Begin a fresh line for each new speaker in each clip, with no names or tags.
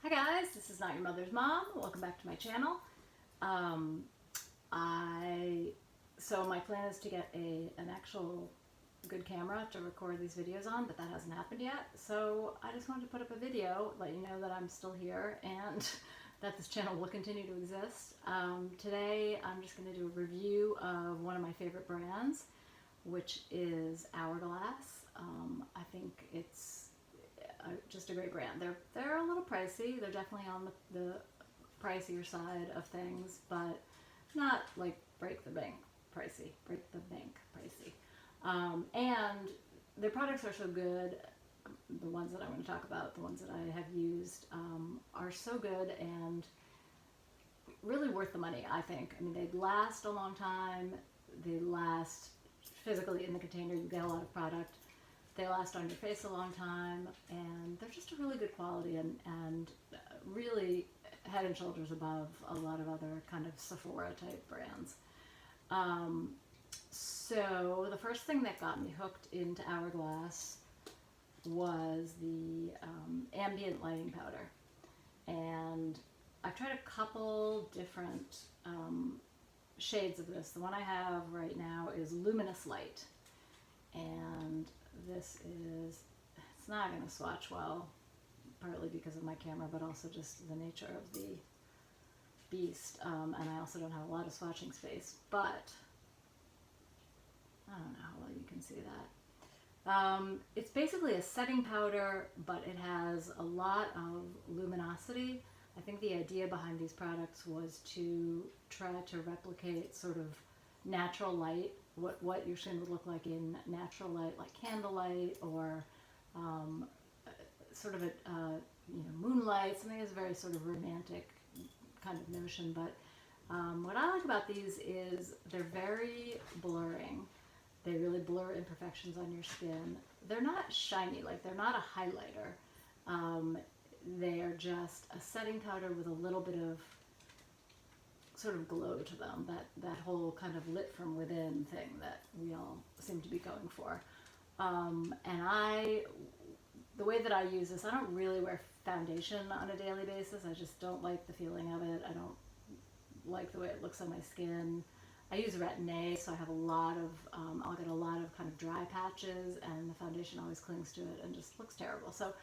Hi guys, this is Not Your Mother's Mom. Welcome back to my channel. Um, so my plan is to get an actual good camera to record these videos on, but that hasn't happened yet. So I just wanted to put up a video, let you know that I'm still here and that this channel will continue to exist. Today I'm just going to do a review of one of my favorite brands, which is Hourglass. I think it's just a great brand. They're a little pricey. They're definitely on the pricier side of things, but not like break the bank pricey. And their products are so good. The ones that I'm going to talk about, the ones that I have used, are so good and really worth the money, I think. I mean, they last a long time. They last physically in the container. You get a lot of product. They last on your face a long time, and they're just a really good quality and really head and shoulders above a lot of other kind of Sephora type brands. So the first thing that got me hooked into Hourglass was the Ambient lighting powder. And I've tried a couple different shades of this. The one I have right now is Luminous Light. And this is, it's not going to swatch well, partly because of my camera, but also just the nature of the beast. And I also don't have a lot of swatching space, but I don't know how well you can see that. It's basically a setting powder, but it has a lot of luminosity. I think the idea behind these products was to try to replicate sort of natural light, what your skin would look like in natural light, like candlelight or sort of a moonlight, something that's very sort of romantic kind of notion. But what I like about these is they're very blurring. They really blur imperfections on your skin. They're not shiny, like they're not a highlighter. They're just a setting powder with a little bit of sort of glow to them, that whole kind of lit from within thing that we all seem to be going for. And the way that I use this, I don't really wear foundation on a daily basis. I just don't like the feeling of it. I don't like the way it looks on my skin. I use Retin-A, so I have a lot of, I'll get a lot of kind of dry patches, and the foundation always clings to it and just looks terrible. So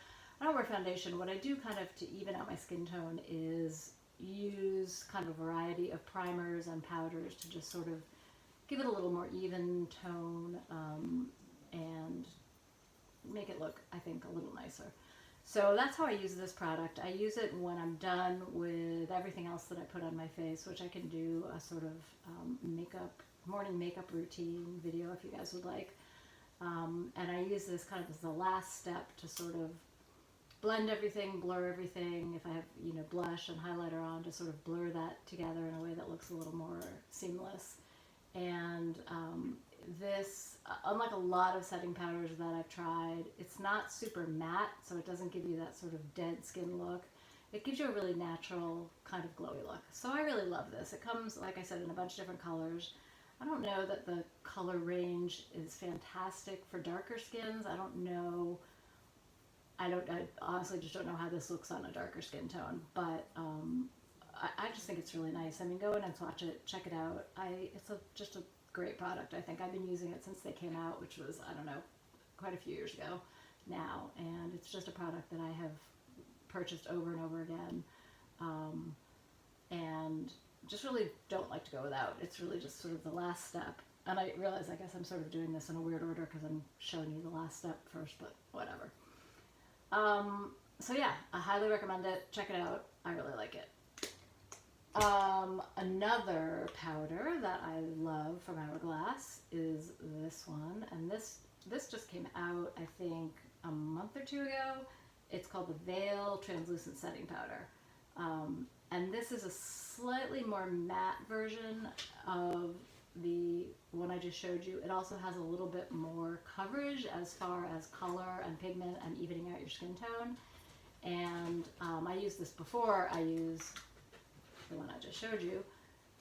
I don't wear foundation. What I do kind of to even out my skin tone is use kind of a variety of primers and powders to just sort of give it a little more even tone and make it look, I think, a little nicer. So that's how I use this product. I use it when I'm done with everything else that I put on my face, which I can do a sort of morning makeup routine video if you guys would like. And I use this kind of as the last step to sort of blend everything, blur everything. If I have, blush and highlighter on, to sort of blur that together in a way that looks a little more seamless. And this, unlike a lot of setting powders that I've tried, it's not super matte, so it doesn't give you that sort of dead skin look. It gives you a really natural kind of glowy look. So I really love this. It comes, like I said, in a bunch of different colors. I don't know that the color range is fantastic for darker skins. I honestly just don't know how this looks on a darker skin tone, but I just think it's really nice. I mean, go in and swatch it, check it out. It's just a great product. I think I've been using it since they came out, which was, I don't know, quite a few years ago now, and it's just a product that I have purchased over and over again, and just really don't like to go without. It's really just sort of the last step. And I realize, I guess I'm sort of doing this in a weird order because I'm showing you the last step first, but whatever. So yeah, I highly recommend it. Check it out. I really like it. Another powder that I love from Hourglass is this one, and this just came out, I think, a month or two ago. It's called the Veil Translucent Setting Powder, and this is a slightly more matte version of the one I just showed you. It also has a little bit more coverage as far as color and pigment and evening out your skin tone. And I used this before I used the one I just showed you.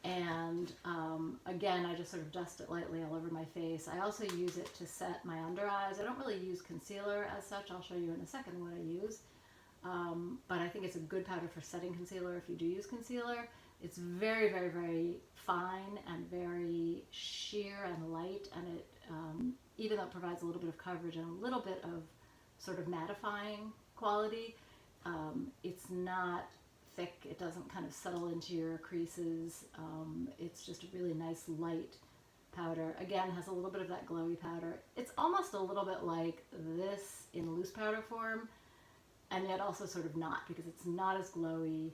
And again, I just sort of dust it lightly all over my face. I also use it to set my under eyes. I don't really use concealer as such. I'll show you in a second what I use. but I think it's a good powder for setting concealer if you do use concealer. It's very, very, very fine and very sheer and light, and it even though it provides a little bit of coverage and a little bit of sort of mattifying quality, it's not thick. It doesn't kind of settle into your creases. It's just a really nice light powder. Again, has a little bit of that glowy powder. It's almost a little bit like this in loose powder form, and yet also sort of not, because it's not as glowy.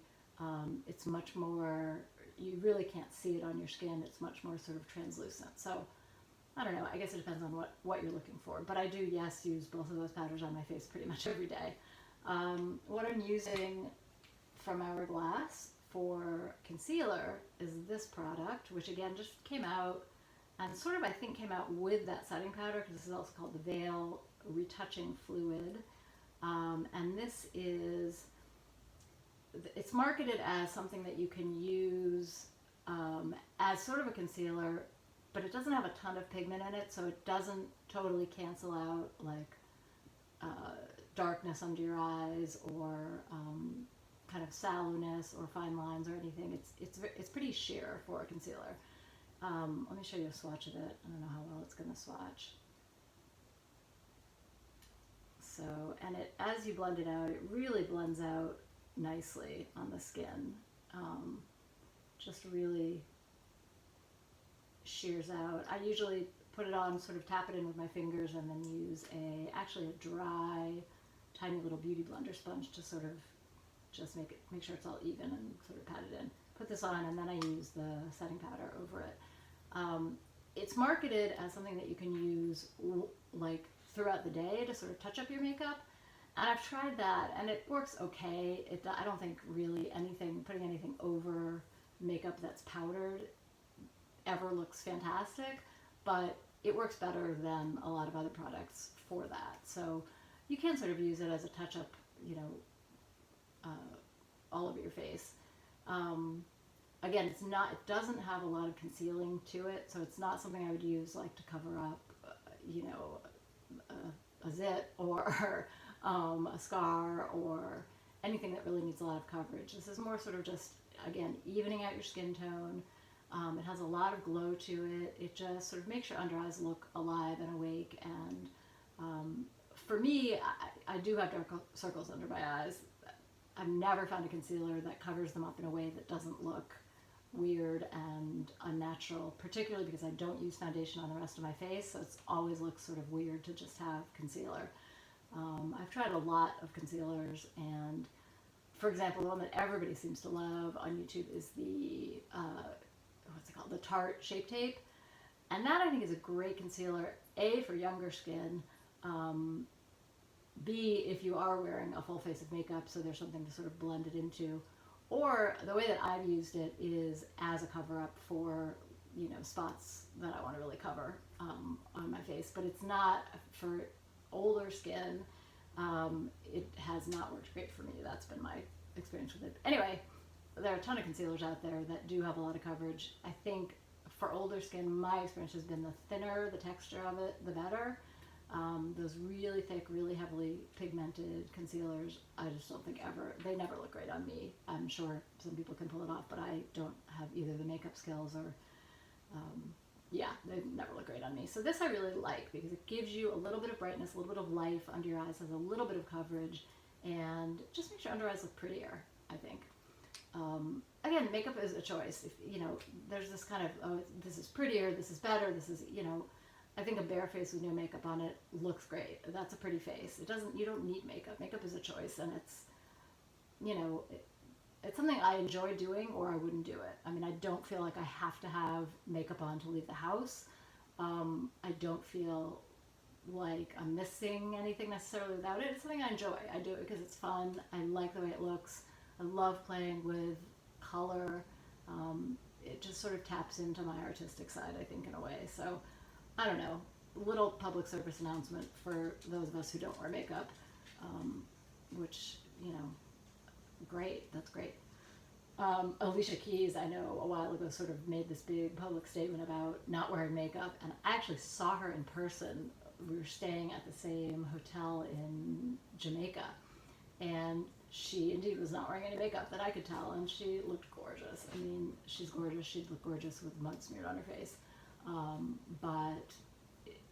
It's much more, you really can't see it on your skin. It's much more sort of translucent. So I don't know, I guess it depends on what you're looking for. But I do, yes, use both of those powders on my face pretty much every day. What I'm using from Hourglass for concealer is this product, which again just came out and sort of I think came out with that setting powder, because this is also called the Veil Retouching Fluid. And this is, it's marketed as something that you can use as sort of a concealer, but it doesn't have a ton of pigment in it, so it doesn't totally cancel out like darkness under your eyes or kind of sallowness or fine lines or anything. It's pretty sheer for a concealer. Let me show you a swatch of it. I don't know how well it's going to swatch. So, and it, as you blend it out, it really blends out nicely on the skin. Just really shears out. I usually put it on, sort of tap it in with my fingers, and then use actually a dry, tiny little beauty blender sponge to sort of just make sure it's all even and sort of pat it in. Put this on, and then I use the setting powder over it. It's marketed as something that you can use like throughout the day to sort of touch up your makeup, and I've tried that, and it works okay. I don't think really putting anything over makeup that's powdered ever looks fantastic, but it works better than a lot of other products for that. So you can sort of use it as a touch-up, you know, all over your face. Again, it doesn't have a lot of concealing to it, so it's not something I would use like to cover up, you know, a zit or a scar or anything that really needs a lot of coverage. This is more sort of just, again, evening out your skin tone. It has a lot of glow to it. It just sort of makes your under eyes look alive and awake. And for me, I do have dark circles under my eyes. I've never found a concealer that covers them up in a way that doesn't look weird and unnatural, particularly because I don't use foundation on the rest of my face, so it always looks sort of weird to just have concealer. I've tried a lot of concealers, and for example, the one that everybody seems to love on YouTube is the what's it called, the Tarte Shape Tape, and that I think is a great concealer, A, for younger skin, B, if you are wearing a full face of makeup, so there's something to sort of blend it into, or the way that I've used it is as a cover-up for, you know, spots that I want to really cover on my face, but it's not for older skin. It has not worked great for me. That's been my experience with it. Anyway, there are a ton of concealers out there that do have a lot of coverage. I think for older skin, my experience has been the thinner the texture of it, the better. Those really thick, really heavily pigmented concealers, I just don't think they never look great on me. I'm sure some people can pull it off, but I don't have either the makeup skills or, yeah, they never look great on me. So this I really like because it gives you a little bit of brightness, a little bit of life under your eyes, has a little bit of coverage, and just makes your under eyes look prettier, I think. Again, makeup is a choice. If, you know, there's this kind of, oh, this is prettier, this is better, this is, you know, I think a bare face with no makeup on it looks great. That's a pretty face. You don't need makeup. Makeup is a choice, and it's, you know, it's something I enjoy doing, or I wouldn't do it. I mean, I don't feel like I have to have makeup on to leave the house. I don't feel like I'm missing anything necessarily without it. It's something I enjoy. I do it because it's fun. I like the way it looks. I love playing with color. It just sort of taps into my artistic side, I think, in a way. So, I don't know, little public service announcement for those of us who don't wear makeup, which, you know, great, that's great. Alicia Keys, I know, a while ago sort of made this big public statement about not wearing makeup, and I actually saw her in person. We were staying at the same hotel in Jamaica, and she indeed was not wearing any makeup that I could tell, and she looked gorgeous. I mean, she's gorgeous. She'd look gorgeous with mud smeared on her face. But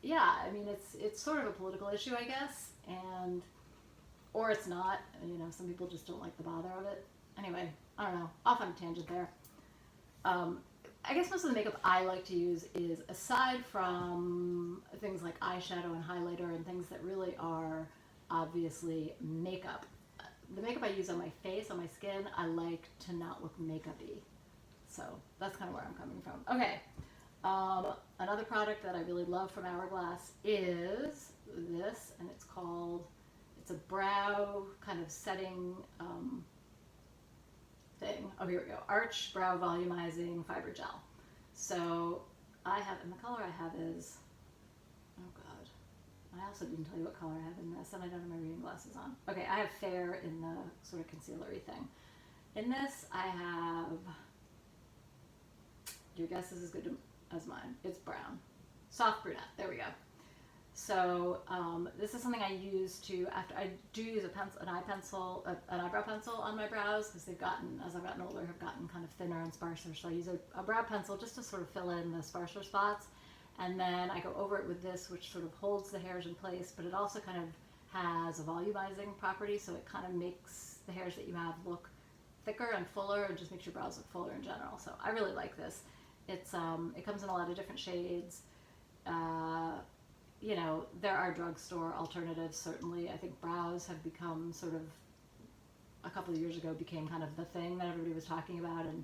yeah, I mean, it's sort of a political issue, I guess, and or it's not. You know, some people just don't like the bother of it. Anyway, I don't know. Off on a tangent there. I guess most of the makeup I like to use is, aside from things like eyeshadow and highlighter and things that really are obviously makeup, the makeup I use on my face, on my skin, I like to not look makeup-y. So that's kind of where I'm coming from. Okay. Another product that I really love from Hourglass is this, and it's a brow kind of setting thing. Oh, here we go. Arch Brow Volumizing Fiber Gel. So I have, and the color I have is, oh God. I also didn't tell you what color I have in this, and I don't have my reading glasses on. Okay, I have fair in the sort of concealery thing. In this, I have, your guess is as good as mine. It's brown. Soft brunette. There we go. So this is something I use to, after I do use an eyebrow pencil on my brows, because they've gotten, as I've gotten older, have gotten kind of thinner and sparser. So I use a brow pencil just to sort of fill in the sparser spots. And then I go over it with this, which sort of holds the hairs in place, but it also kind of has a volumizing property, so it kind of makes the hairs that you have look thicker and fuller, and just makes your brows look fuller in general. So I really like this. It's it comes in a lot of different shades. You know, there are drugstore alternatives, certainly. I think brows have become sort of, a couple of years ago, became kind of the thing that everybody was talking about, and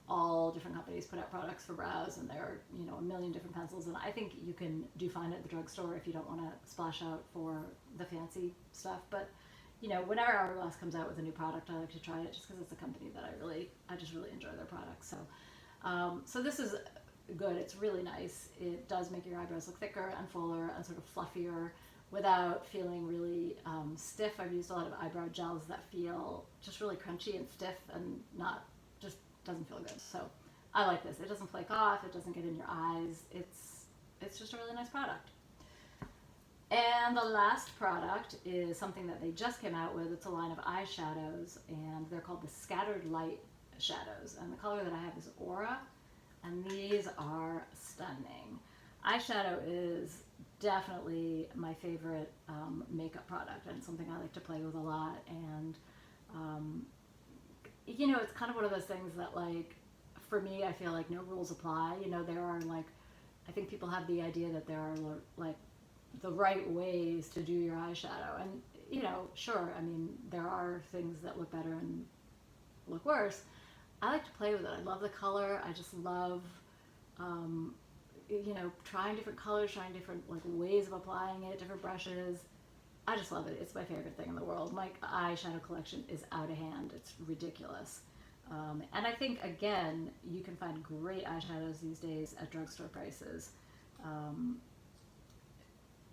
all different companies put out products for brows, and there are, you know, a million different pencils, and I think you can do fine at the drugstore if you don't want to splash out for the fancy stuff. But, you know, whenever Hourglass comes out with a new product, I like to try it, just because it's a company that I just really enjoy their products. So, so this is good. It's really nice. It does make your eyebrows look thicker and fuller and sort of fluffier without feeling really stiff. I've used a lot of eyebrow gels that feel just really crunchy and stiff and not, just doesn't feel good. So I like this. It doesn't flake off. It doesn't get in your eyes. It's just a really nice product. And the last product is something that they just came out with. It's a line of eyeshadows, and they're called the Scattered Light Shadows. And the color that I have is Aura, and these are stunning. Eyeshadow is definitely my favorite makeup product, and something I like to play with a lot. And you know, it's kind of one of those things that, like, for me, I feel like no rules apply. You know, there are, like, I think people have the idea that there are, like, the right ways to do your eyeshadow, and, you know, sure, I mean, there are things that look better and look worse. I like to play with it. I love the color. I just love, you know, trying different colors, trying different, like, ways of applying it, different brushes. I just love it. It's my favorite thing in the world. My eyeshadow collection is out of hand. It's ridiculous. And I think, again, you can find great eyeshadows these days at drugstore prices.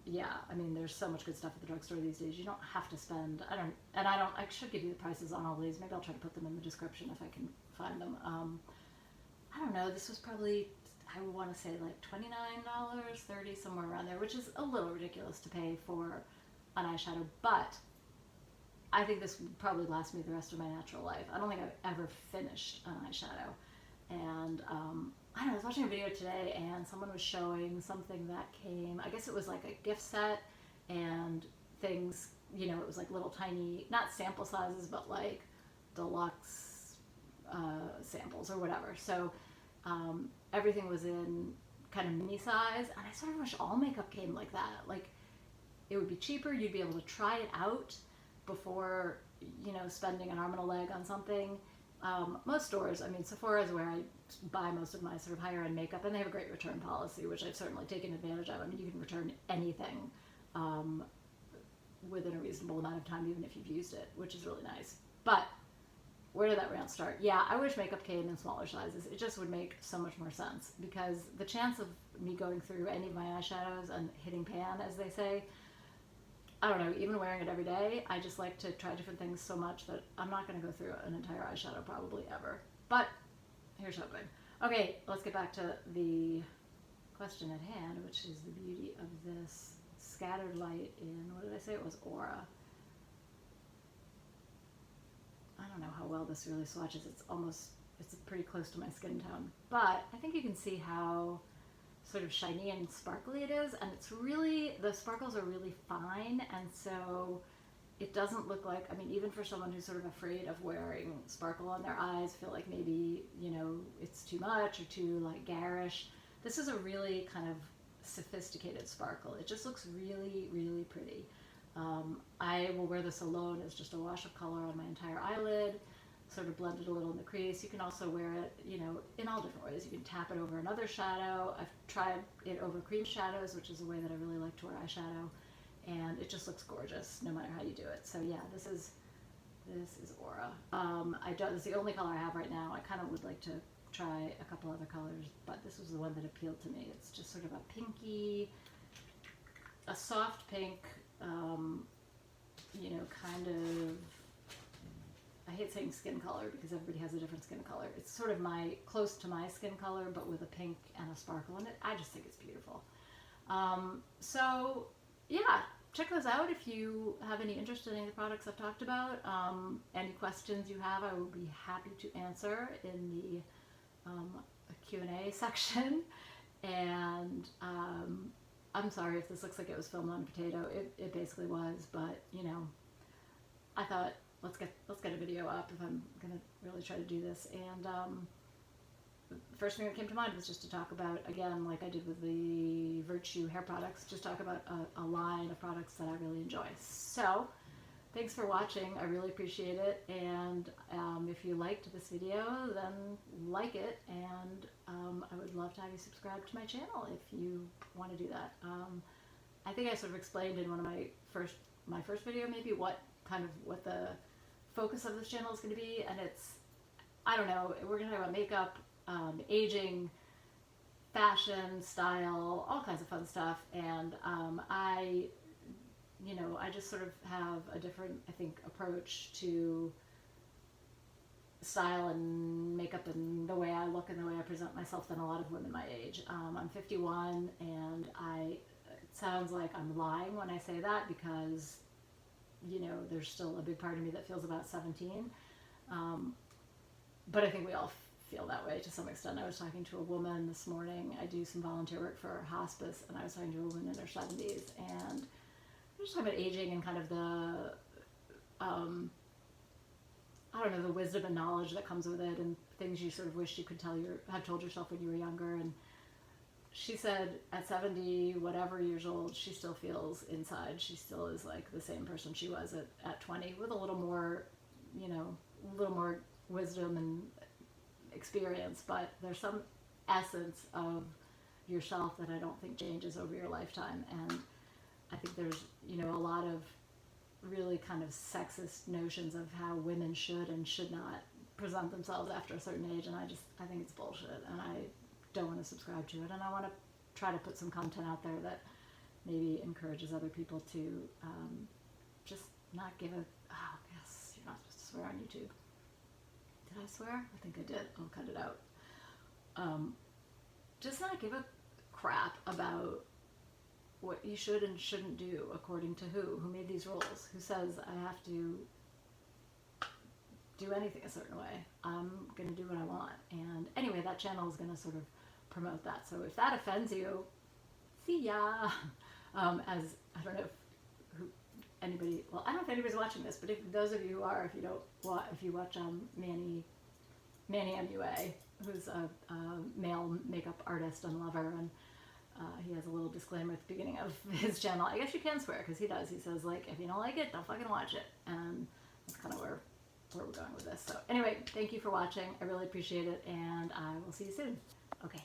Yeah, I mean, there's so much good stuff at the drugstore these days. You don't have to spend, I should give you the prices on all these. Maybe I'll try to put them in the description if I can find them. I don't know, this was probably, I would want to say like $29, $30, somewhere around there, which is a little ridiculous to pay for an eyeshadow, but I think this would probably last me the rest of my natural life. I don't think I've ever finished an eyeshadow. And I don't know, I was watching a video today, and someone was showing something that came, I guess it was like a gift set, and things, you know, it was like little tiny, not sample sizes, but like deluxe samples or whatever. So everything was in kind of mini size, and I sort of wish all makeup came like that. Like, it would be cheaper, you'd be able to try it out before, you know, spending an arm and a leg on something. Most stores, I mean, Sephora is where I buy most of my sort of higher end makeup, and they have a great return policy, which I've certainly taken advantage of. I mean, you can return anything within a reasonable amount of time, even if you've used it, which is really nice. But where did that rant start? Yeah, I wish makeup came in smaller sizes. It just would make so much more sense, because the chance of me going through any of my eyeshadows and hitting pan, as they say, I don't know, even wearing it every day, I just like to try different things so much that I'm not going to go through an entire eyeshadow probably ever. But here's hoping. Okay, let's get back to the question at hand, which is the beauty of this Scattered Light in, what did I say? It was Aura. well this really swatches. It's pretty close to my skin tone. But I think you can see how sort of shiny and sparkly it is, and it's really, the sparkles are really fine, and so it doesn't look like, I mean, even for someone who's sort of afraid of wearing sparkle on their eyes, feel like maybe, you know, it's too much or too like garish. This is a really kind of sophisticated sparkle. It just looks really, really pretty. I will wear this alone as just a wash of color on my entire eyelid, sort of blend it a little in the crease. You can also wear it, you know, in all different ways. You can tap it over another shadow. I've tried it over cream shadows, which is a way that I really like to wear eyeshadow, and it just looks gorgeous no matter how you do it. So yeah, this is Aura. This is the only color I have right now. I kind of would like to try a couple other colors, but this was the one that appealed to me. It's just sort of a pinky, a soft pink, you know, kind of, I hate saying skin color because everybody has a different skin color. It's sort of close to my skin color, but with a pink and a sparkle in it. I just think it's beautiful. So yeah, check those out if you have any interest in any of the products I've talked about. Any questions you have, I will be happy to answer in the Q&A section. And I'm sorry if this looks like it was filmed on a potato. It basically was, but you know, I thought let's get a video up if I'm gonna really try to do this. And the first thing that came to mind was just to talk about, again, like I did with the Virtue hair products, just talk about a line of products that I really enjoy. So thanks for watching. I really appreciate it. And if you liked this video, then like it. And I would love to have you subscribe to my channel if you want to do that. I think I sort of explained in one of my first video maybe what the focus of this channel is going to be. And it's, I don't know, we're going to talk about makeup, aging, fashion, style, all kinds of fun stuff. And I just sort of have a different, I think, approach to style and makeup and the way I look and the way I present myself than a lot of women my age. I'm 51, and it sounds like I'm lying when I say that because, you know, there's still a big part of me that feels about 17. But I think we all feel that way to some extent. I was talking to a woman this morning. I do some volunteer work for hospice, and I was talking to a woman in her 70s, and we're just talking about aging and kind of the, I don't know, the wisdom and knowledge that comes with it, and things you sort of wish you could have told yourself when you were younger. And she said at 70 whatever years old, she still feels inside. She still is like the same person she was at 20, with a little more, you know, a little more wisdom and experience, but there's some essence of yourself that I don't think changes over your lifetime. And I think there's, you know, a lot of really kind of sexist notions of how women should and should not present themselves after a certain age, and I think it's bullshit, and I don't want to subscribe to it. And I want to try to put some content out there that maybe encourages other people to just not give a, oh yes, you're not supposed to swear on YouTube. Did I swear? I think I did. I'll cut it out. Just not give a crap about what you should and shouldn't do according to who made these rules, who says I have to do anything a certain way. I'm going to do what I want. And anyway, that channel is going to sort of promote that. So if that offends you, see ya. As I don't know if anybody, well, I don't know if anybody's watching this, but if those of you who are, if you watch Manny MUA, who's a male makeup artist and lover, and he has a little disclaimer at the beginning of his channel. I guess you can swear, because he does. He says, like, if you don't like it, don't fucking watch it. And that's kind of where we're going with this. So anyway, thank you for watching. I really appreciate it, and I will see you soon. Okay.